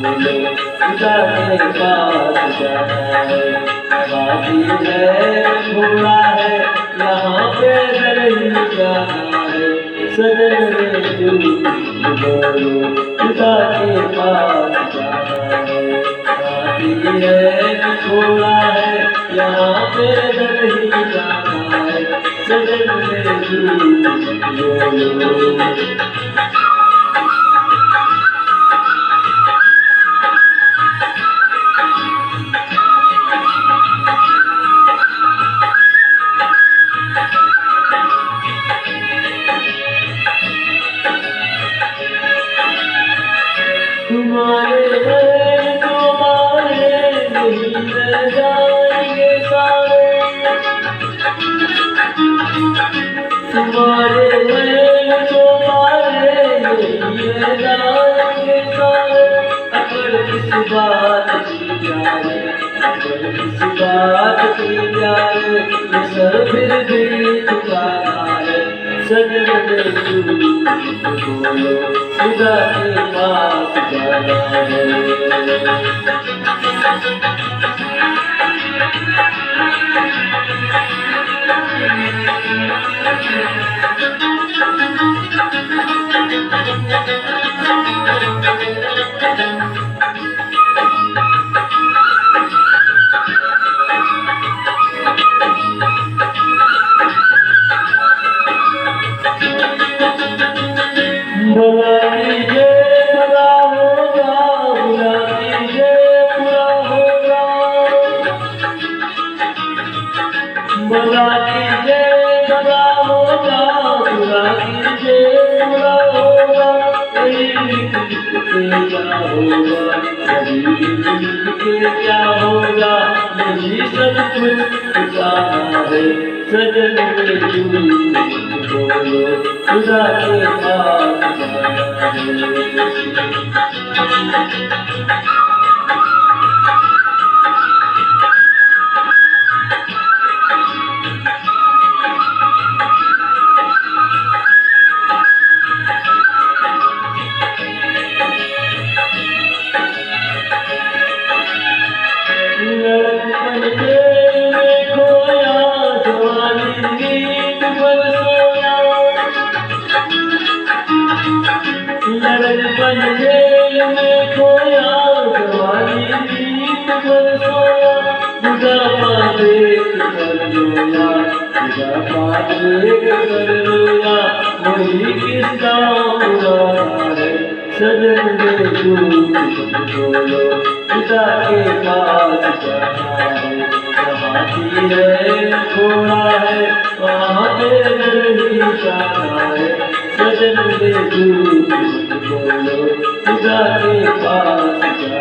बोलो खुदा के पास जाना है। बाकी है घोड़ा है यहाँ पैदल ही जाना है। सजन रे झूठ बोलो खुदा के पास जाना है। बाकी है घोड़ा है यहाँ पैदल ही जाना है। सजन रे झूठ बोलो। तुम्हारे बैल तुम्हारे नहीं रह जाएंगे सारे। तुम्हारे बैल तुम्हारे नहीं रह जाएंगे सारे। अगर किसी बात की जाए अगर किसी बात की जाए ये सर फिर भी झुकाना है। सजन रे झूठ बोलो खुदा के पास जाना है। भला कीजिए भला होगा बुरा कीजिए बुरा होगा। भला कीजिए भला होगा बुरा कीजिए बुरा होगा। कहीं लिख के क्या होगा कहीं लिख के क्या होगा। यही सब कुछ जाना है। सजन रे झूठ बोलो खुदा के पास जाना है। लड़कपन जेल में खोया जवानी नींद पर सोया। लड़कपन जेल में खोया जवानी नींद पर सोया। बुढ़ापा देख कर रोया बुढ़ापा देख कर रोया। वही किस्सा पुराना है। सजन रे झूठ बोलो खुदा के पास जाना है। जहाँ की है घोड़ा है वहाँ पैदल ही जाना है। सजन रे झूठ बोलो खुदा के पास जाना है।